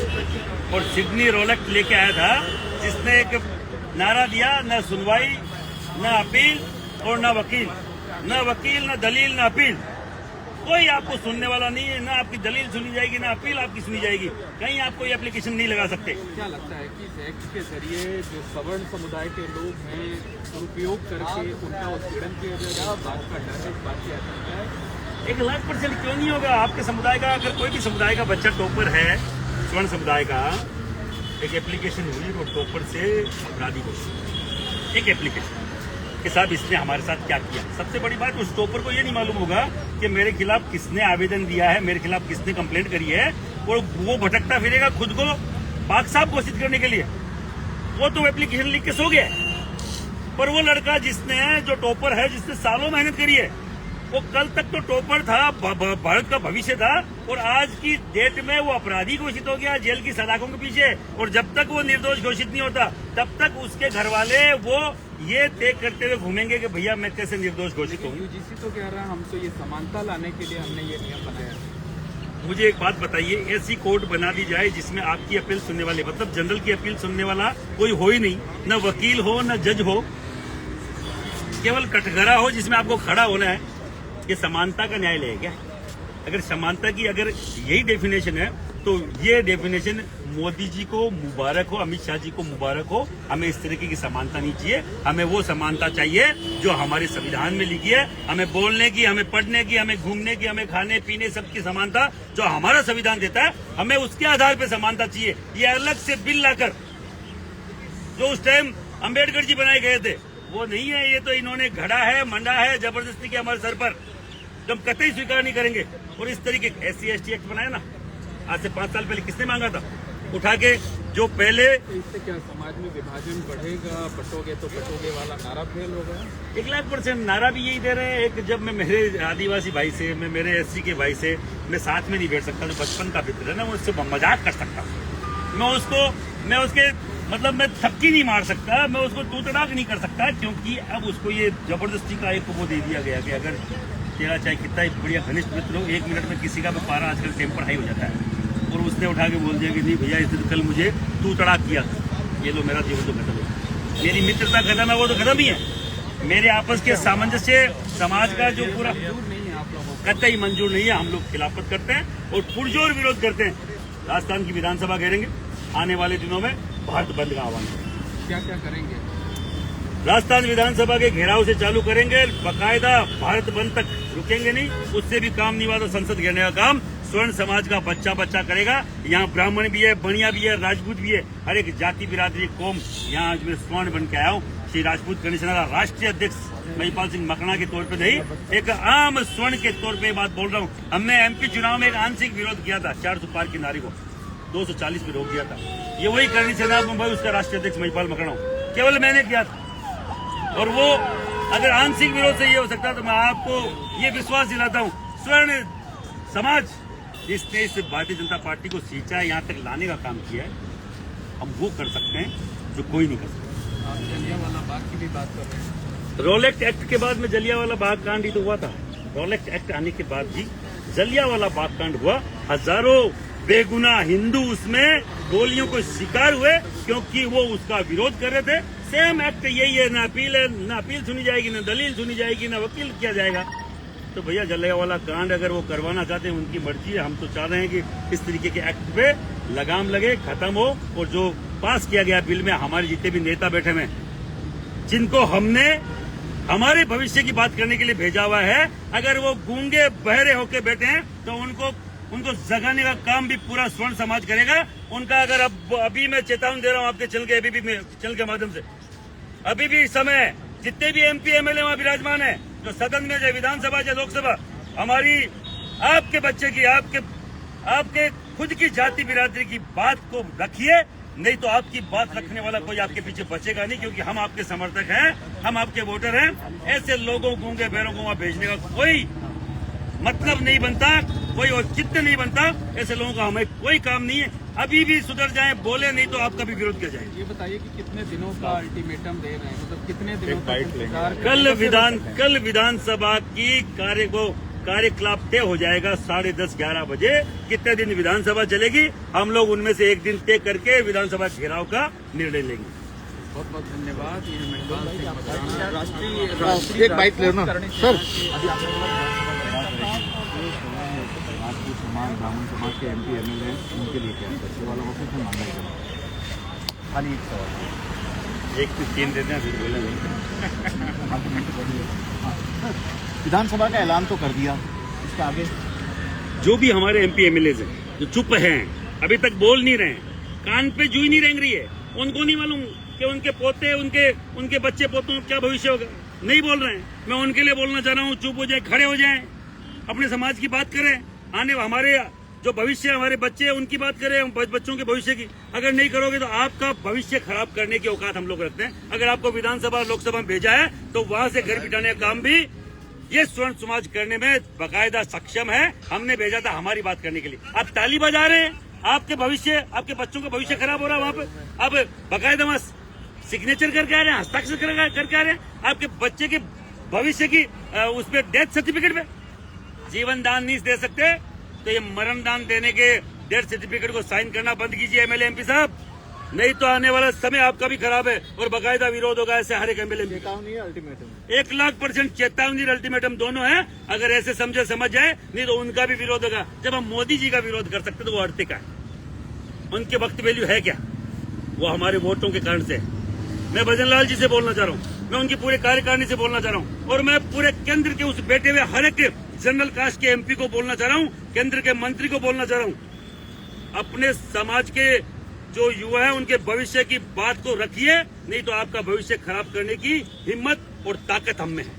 और सिडनी रोलेक्ट लेके आया था, जिसने एक नारा दिया, न सुनवाई, न अपील और न वकील, न दलील, न अपील। कोई आपको सुनने वाला नहीं है, ना आपकी दलील सुनी जाएगी, ना अपील आपकी सुनी जाएगी। कहीं आप कोई एप्लीकेशन नहीं लगा सकते। क्या लगता है कि इस एक्ट के जरिए जो सवर्ण समुदाय के लोग हैं, दुरुपयोग करके उनका उत्पीड़न किया जाएगा, बात का डर है, बात की आशंका है? 1,00,000% क्यों नहीं होगा? आपके समुदाय का, अगर कोई भी समुदाय का बच्चा टॉपर है, स्वर्ण समुदाय का, एक एप्लीकेशन हुई वो टॉपर से अपराधी को, एक एप्लीकेशन कि साहब इसने हमारे साथ क्या किया। सबसे बड़ी बात, उस टॉपर को ये नहीं मालूम होगा कि मेरे खिलाफ किसने आवेदन दिया है, मेरे खिलाफ किसने कंप्लेंट करी है, और वो भटकता फिरेगा खुद को पाक साहब घोषित करने के लिए। वो तो एप्लीकेशन लिख के सो गया, पर वो लड़का जिसने, जो टॉपर है, जिसने सालों मेहनत करी है, वो कल तक तो टॉपर था, भारत का भविष्य था, और आज की डेट में वो अपराधी घोषित हो गया जेल की सलाखों के पीछे। और जब तक वो निर्दोष घोषित नहीं होता, तब तक उसके घर वाले वो ये तय करते हुए घूमेंगे कि भैया मैं कैसे निर्दोष घोषित हूँ। यूजीसी तो कह रहा है हम तो ये समानता लाने के लिए हमने ये नियम बनाया। मुझे एक बात बताइए, ऐसी कोर्ट बना दी जाए जिसमें आपकी अपील सुनने वाले, मतलब जनरल की अपील सुनने वाला कोई हो ही नहीं, न वकील हो, न जज हो, केवल कटघरा हो जिसमें आपको खड़ा होना है। ये समानता का न्यायालय है क्या? अगर समानता की अगर यही डेफिनेशन है, तो ये डेफिनेशन मोदी जी को मुबारक हो, अमित शाह जी को मुबारक हो। हमें इस तरीके की समानता नहीं चाहिए। हमें वो समानता चाहिए जो हमारे संविधान में लिखी है। हमें बोलने की, हमें पढ़ने की, हमें घूमने की, हमें खाने पीने सबकी समानता जो हमारा संविधान देता है, हमें उसके आधार पर समानता चाहिए। ये अलग से बिल लाकर जो उस टाइम अम्बेडकर जी बनाए गए थे वो नहीं है। ये तो इन्होंने घड़ा है, मंडा है जबरदस्ती के हमारे सर पर, जो हम कतई स्वीकार नहीं करेंगे। और इस तरीके SC ST एक्ट बनाया ना, आज से 5 साल पहले किसने मांगा था उठा के? जो पहले, इससे क्या समाज में विभाजन बढ़ेगा, बटोगे तो बटोगे वाला नारा फेल होगा? 1,00,000% नारा भी यही दे रहे हैं। एक जब मैं मेरे आदिवासी भाई से, मैं मेरे SC के भाई से मैं साथ में नहीं बैठ सकता, जो बचपन का मित्र है ना, मैं उससे मजाक कर सकता हूँ, मैं उसके मतलब मैं थपकी नहीं मार सकता, मैं उसको तू तड़ाक नहीं कर सकता, क्योंकि अब उसको ये जबरदस्ती का एक वो दे दिया गया कि अगर तेरा चाहे कितना ही बढ़िया घनिष्ठ मित्र हो, 1 मिनट में किसी का भी पारा आजकल टेम्पर हाई हो जाता है, और उसने उठा के बोल दिया कि नहीं भैया इसने कल मुझे तू तड़ाक किया, ये लो मेरा जीवन तो खत्म है। मेरी मित्रता खत्म है, वो तो खत्म ही है। मेरे आपस के सामंजस्य, समाज का जो पूरा कतई मंजूर नहीं है। हम लोग खिलाफत करते हैं और पुरजोर विरोध करते हैं। राजस्थान की विधानसभा घेरेंगे, आने वाले दिनों में भारत बंद का आह्वान करेंगे। क्या क्या करेंगे? राजस्थान विधानसभा के घेराव से चालू करेंगे, बकायदा भारत बंद तक रुकेंगे नहीं। उससे भी काम नहीं हुआ तो संसद घेरने का काम स्वर्ण समाज का बच्चा करेगा। यहाँ ब्राह्मण भी है, बनिया भी है, राजपूत भी है, हर एक जाति बिरादरी कौम यहाँ आज मैं स्वर्ण बन के आया हूँ। श्री राजपूत करणी सेना का राष्ट्रीय अध्यक्ष महिपाल सिंह मकना के तौर पे नहीं, एक आम स्वर्ण के तौर पे बात बोल रहा हूँ। हमने एमपी चुनाव में एक आंशिक विरोध किया था, 400 पार की नारी को 240 में रोक दिया था। ये वही करणी सेना मुंबई उसका राष्ट्रीय अध्यक्ष महिपाल मकना हूँ, केवल मैंने किया था। और वो अगर आंशिक विरोध से ये हो सकता तो मैं आपको ये विश्वास दिलाता हूँ, स्वर्ण समाज जिसने इस भारतीय जनता पार्टी को सींचा है, यहाँ तक लाने का काम किया है, हम वो कर सकते हैं जो कोई नहीं कर सकता। आप जलियांवाला बाग की भी बात कर रहे हैं। रोलेक्ट एक्ट के बाद में जलियांवाला बाग कांड ही तो हुआ था। रोलेक्ट एक्ट आने के बाद भी जलियांवाला बाग कांड हुआ। हजारों बेगुनाह हिंदू उसमें गोलियों को शिकार हुए क्योंकि वो उसका विरोध कर रहे थे। सेम एक्ट यही है, ना अपील सुनी जाएगी, ना दलील सुनी जाएगी, ना वकील किया जाएगा। तो भैया जलियांवाला कांड अगर वो करवाना चाहते हैं उनकी मर्जी है। हम तो चाह रहे हैं कि इस तरीके के एक्ट पे लगाम लगे, खत्म हो। और जो पास किया गया बिल में हमारे जितने भी नेता बैठे हुए जिनको हमने हमारे भविष्य की बात करने के लिए भेजा हुआ है, अगर वो गूंगे बहरे होके बैठे हैं तो उनको जगाने का काम भी पूरा स्वर्ण समाज करेगा। उनका अगर अभी मैं चेतावनी दे रहा हूँ आपके चैनल के माध्यम से, अभी भी समय जितने भी एमपी एमएलए वहां विराजमान है, जो सदन में चाहे विधानसभा चाहे लोकसभा, हमारी आपके बच्चे की आपके खुद की जाति बिरादरी की बात को रखिए, नहीं तो आपकी बात रखने वाला कोई आपके पीछे बचेगा नहीं, क्योंकि हम आपके समर्थक हैं, हम आपके वोटर हैं। ऐसे लोगों गूंगे बहरों को वहां भेजने का कोई मतलब नहीं बनता, कोई औचित्य नहीं बनता। ऐसे लोगों का हमें कोई काम नहीं है। अभी भी सुधर जाए, बोले नहीं तो आपका भी विरोध किया जाएगा। ये बताइए कि कितने दिनों का अल्टीमेटम दे रहे हैं, मतलब कितने दिनों तक इंतजार कल विधानसभा की कार्यकलाप तय हो जाएगा 10:30-11 बजे। कितने दिन विधानसभा चलेगी, हम लोग उनमें से एक दिन तय करके विधानसभा घेराव का निर्णय लेंगे। बहुत बहुत धन्यवाद। ये महिपाल सिंह मकराना राष्ट्रीय एक बाइट लेना सर। राजपूत समाज, ब्राह्मण समाज के एमपी एमएलए उनके लिए क्या है वाला वक्त से मांगा जाएगा? खाली एक सवाल, एक तो 3 देते हैं फिर बोले नहीं। विधानसभा का ऐलान तो कर दिया, इसके आगे जो भी हमारे एमपी एमएलए हैं जो चुप हैं, अभी तक बोल नहीं रहे हैं, कान पे जूई नहीं रेंग रही है, उनको नहीं मालूम कि उनके पोते उनके बच्चे पोतों क्या भविष्य होगा, नहीं बोल रहे हैं। मैं उनके लिए बोलना चाह रहा हूँ, चुप हो जाए, खड़े हो जाएं, अपने समाज की बात करें, आने हमारे जो भविष्य हमारे बच्चे हैं उनकी बात करें, बच्चों के भविष्य की। अगर नहीं करोगे तो आपका भविष्य खराब करने की औकात हम लोग रखते हैं। अगर आपको विधानसभा लोकसभा में भेजा है तो वहां से घर बिठाने का काम भी ये स्वर्ण समाज करने में बाकायदा सक्षम है। हमने भेजा था हमारी बात करने के लिए। आप ताली बजा रहे हैं, आपके बच्चों का भविष्य खराब हो रहा है वहां पे। अब बाकायदा वहां सिग्नेचर करके आ रहे हैं, हस्ताक्षर करके आ रहे हैं आपके बच्चे के भविष्य की उसमें डेथ सर्टिफिकेट पे। जीवन दान नहीं दे सकते तो ये मरण दान देने के डेथ सर्टिफिकेट को साइन करना बंद कीजिए एमएलए एमपी साहब, नहीं तो आने वाला समय आपका भी खराब है और बाकायदा विरोध होगा ऐसे हर एक एमएलए। चेतावनी अल्टीमेटम 1,00,000% चेतावनी अल्टीमेटम दोनों है। अगर ऐसे समझ जाए, नहीं तो उनका भी विरोध होगा। जब हम मोदी जी का विरोध कर सकते तो वो अड़ते का है, उनके वक्त वैल्यू है क्या? वो हमारे वोटों के कारण से। मैं भजन लाल जी से बोलना चाह रहा हूँ, मैं उनकी पूरे कार्यकारिणी से बोलना चाह रहा हूँ, और मैं पूरे केंद्र के उस बैठे हुए हर एक जनरल कास्ट के एमपी को बोलना चाह रहा हूँ, केंद्र के मंत्री को बोलना चाह रहा हूँ, अपने समाज के जो युवा है उनके भविष्य की बात को रखिए, नहीं तो आपका भविष्य खराब करने की हिम्मत और ताकत हम में है।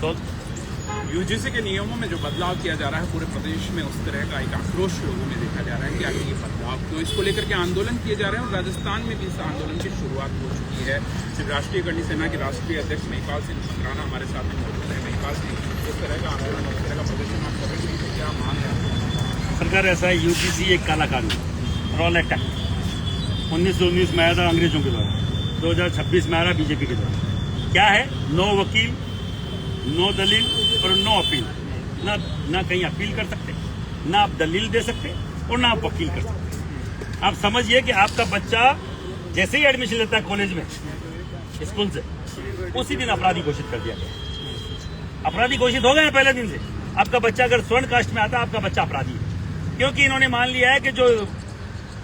तो यूजीसी के नियमों में जो बदलाव किया जा रहा है पूरे प्रदेश में, उस तरह का एक आक्रोश लोगों में देखा जा रहा है कि आगे ये बदलाव क्यों, इसको लेकर के आंदोलन किए जा रहे हैं और राजस्थान में भी इस आंदोलन की शुरुआत हो चुकी है। राष्ट्रीय करणी सेना के राष्ट्रीय अध्यक्ष महिपाल सिंह मकराना हमारे साथ में मौजूद है। महिपाल सिंह, इस तरह का आंदोलन, इस तरह का प्रदर्शन आप करेंगे तो क्या मांग है? सरकार ऐसा है, यूजीसी एक काला कानून, रोलेक्ट एक्ट 1919 में आया था अंग्रेजों के द्वारा, 2026 में आ रहा बीजेपी के द्वारा। क्या है? नो वकील, नो दलील और नो अपील। ना कहीं अपील कर सकते, ना आप दलील दे सकते और ना आप वकील कर सकते। आप समझिए कि आपका बच्चा जैसे ही एडमिशन लेता है कॉलेज में, स्कूल से, उसी दिन अपराधी घोषित कर दिया गया। अपराधी घोषित हो गए पहले दिन से। आपका बच्चा अगर स्वर्ण कास्ट में आता है, आपका बच्चा अपराधी है। क्योंकि इन्होंने मान लिया है कि जो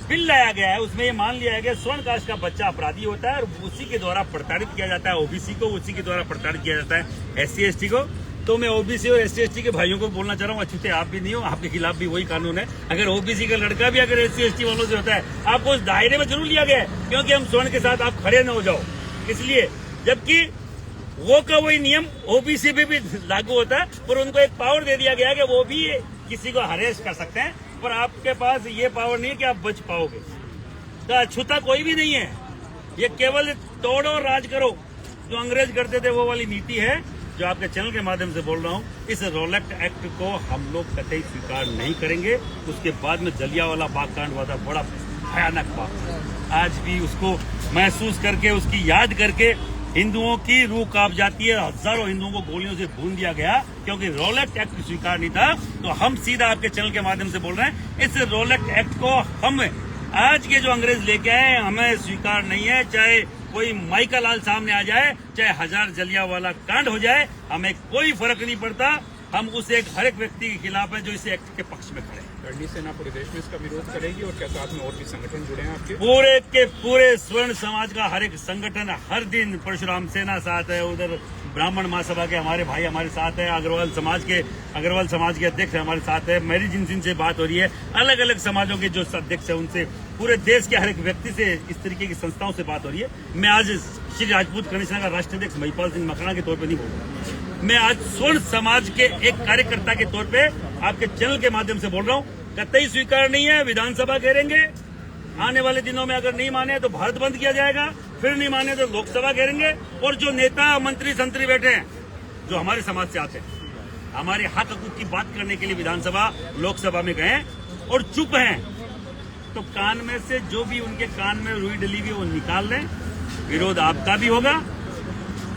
बिल लाया गया है उसमें ये मान लिया है कि स्वर्ण कास्ट का बच्चा अपराधी होता है और उसी के द्वारा प्रताड़ित किया जाता है ओबीसी को, उसी के द्वारा प्रताड़ित किया जाता है SC ST को। तो मैं ओबीसी और SC ST के भाइयों को बोलना चाह रहा हूँ, अछूते आप भी नहीं हो, आपके खिलाफ भी वही कानून है। अगर ओबीसी का लड़का भी अगर SC ST वालों से होता है, आपको उस दायरे में जरूर लिया गया है, क्योंकि हम स्वर्ण के साथ आप खड़े न हो जाओ इसलिए। जबकि वो का वही नियम ओबीसी पे भी लागू होता है, पर उनको एक पावर दे दिया गया है कि वो भी किसी को हरेस कर सकते हैं, पर आपके पास ये पावर नहीं है कि आप बच पाओगे। तो अछूता कोई भी नहीं है, ये केवल तोड़ो राज करो जो अंग्रेज करते थे वो वाली नीति है, जो आपके चैनल के माध्यम से बोल रहा हूँ। इस रोलेक्ट एक्ट को हम लोग कतई स्वीकार नहीं करेंगे। उसके बाद में जलियांवाला बाग कांड हुआ था, बड़ा भयानक बात, आज भी उसको महसूस करके, उसकी याद करके हिंदुओं की रूह कांप जाती है। हजारों हिंदुओं को गोलियों से भून दिया गया क्योंकि रोलेक्ट एक्ट स्वीकार नहीं था। तो हम सीधा आपके चैनल के माध्यम से बोल रहे हैं, इस रोलेक्ट एक्ट को हम आज के जो अंग्रेज लेके आए हमें स्वीकार नहीं है। चाहे कोई माइका लाल सामने आ जाए, चाहे 1000 जलियांवाला कांड हो जाए, हमें कोई फर्क नहीं पड़ता। हम उस हर एक व्यक्ति के खिलाफ है जो इस एक्ट के पक्ष में खड़े। करणी सेना पूरे देश में इसका विरोध करेगी और क्या साथ में और भी संगठन जुड़े हैं आपके? पूरे के पूरे स्वर्ण समाज का हर एक संगठन हर दिन, परशुराम सेना साथ है, उधर ब्राह्मण महासभा के हमारे भाई हमारे साथ है, अग्रवाल समाज के अध्यक्ष हमारे साथ है, मेरी जिनसे बात हो रही है, अलग अलग समाजों के जो अध्यक्ष है उनसे, पूरे देश के हर एक व्यक्ति से इस तरीके की संस्थाओं से बात हो रही है। मैं आज श्री राजपूत करणी सेना का राष्ट्रीय अध्यक्ष महिपाल सिंह मकराना के तौर पर नहीं बोल रहा, मैं आज स्वर्ण समाज के एक कार्यकर्ता के तौर पे आपके चैनल के माध्यम से बोल रहा हूँ, कतई स्वीकार नहीं है। विधानसभा घेरेंगे, आने वाले दिनों में अगर नहीं माने तो भारत बंद किया जाएगा, फिर नहीं माने तो लोकसभा घेरेंगे। और जो नेता मंत्री संतरी बैठे हैं जो हमारे समाज से आते हैं, हमारे हक हकूक की बात करने के लिए विधानसभा लोकसभा में गए और चुप हैं, तो कान में से जो भी उनके कान में रुई डली हुई वो निकाल लें। विरोध आपका भी होगा,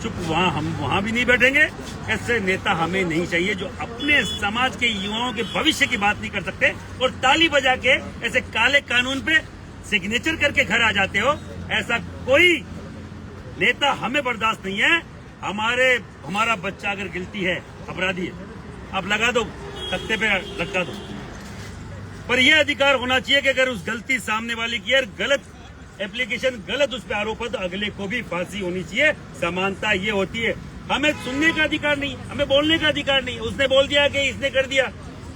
चुप हम वहां भी नहीं बैठेंगे। ऐसे नेता हमें नहीं चाहिए जो अपने समाज के युवाओं के भविष्य की बात नहीं कर सकते और ताली बजा के ऐसे काले कानून पे सिग्नेचर करके घर आ जाते हो। ऐसा कोई नेता हमें बर्दाश्त नहीं है। हमारा बच्चा अगर गिल्टी है, अपराधी है, आप लगा दो, तख्ते पे लटका दो, पर यह अधिकार होना चाहिए कि अगर उस गलती सामने वाले की है, गलत एप्लीकेशन, गलत उस पर आरोप है, तो अगले को भी फांसी होनी चाहिए। समानता ये होती है। हमें सुनने का अधिकार नहीं, हमें बोलने का अधिकार नहीं। उसने बोल दिया कि इसने कर दिया,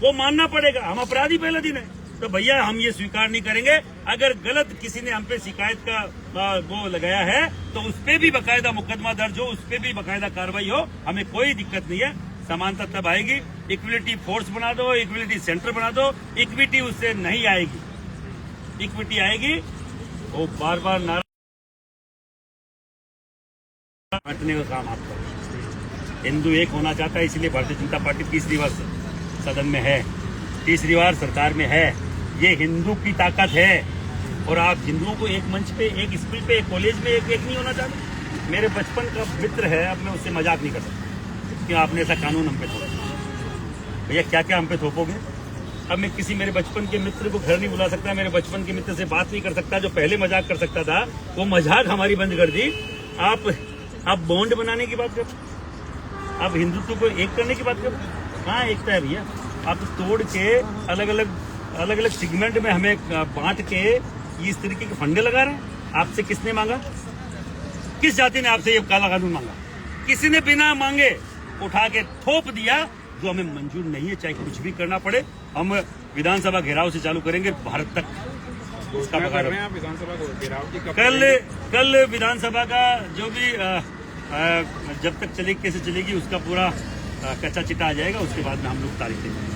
वो मानना पड़ेगा। हम अपराधी पहले दिन है, तो भैया हम ये स्वीकार नहीं करेंगे। अगर गलत किसी ने हम पे शिकायत का वो लगाया है तो उस पर भी बाकायदा मुकदमा दर्ज हो, उस पर भी बाकायदा कार्रवाई हो, हमें कोई दिक्कत नहीं है। समानता तब आएगी, इक्विलिटी फोर्स बना दो, इक्विलिटी सेंटर बना दो, इक्विटी उससे नहीं आएगी। इक्विटी आएगी वो बार बार नारा बांटने का काम आपका। हिंदू एक होना चाहता है, इसलिए भारतीय जनता पार्टी तीसरी बार सदन में है, तीसरी बार सरकार में है। ये हिंदू की ताकत है। और आप हिंदुओं को एक मंच पे, एक स्कूल पे, एक कॉलेज में एक नहीं होना चाहते। मेरे बचपन का मित्र है, अब मैं उससे मजाक नहीं कर सकता कि आपने ऐसा कानून हम पे थोपा। भैया क्या क्या हम पे थोपोगे? अब मैं किसी मेरे बचपन के मित्र को घर नहीं बुला सकता, मेरे बचपन के मित्र से बात नहीं कर सकता। जो पहले मजाक कर सकता था वो मजाक हमारी बंद कर दी। आप बॉन्ड बनाने की बात करो, आप हिंदुत्व को एक करने की बात करो। कहाँ एकता है भैया? आप तोड़ के अलग अलग सेगमेंट में हमें बांट के इस तरीके के फंडे लगा रहे हैं। आपसे किसने मांगा? किस जाति ने आपसे ये काला कानून मांगा? किसी ने बिना मांगे उठा के थोप दिया, जो हमें मंजूर नहीं है। चाहे कुछ भी करना पड़े, हम विधानसभा घेराव से चालू करेंगे भारत तक। उसका कर रहे हैं आप विधानसभा घेराव की? कल विधानसभा का जो भी जब तक चलेगी, कैसे चलेगी, उसका पूरा कच्चा चिट्टा आ जाएगा। उसके बाद में हम लोग तारीख देंगे।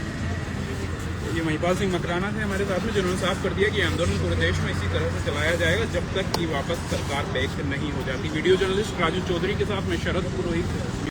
ये महिपाल सिंह मकराना थे हमारे साथ में, जिन्होंने साफ कर दिया कि आंदोलन पूरे देश में इसी तरह से चलाया जाएगा जब तक कि वापस सरकार बैक नहीं हो जाती। वीडियो जर्नलिस्ट राजू चौधरी के साथ में शरद पुरोहित।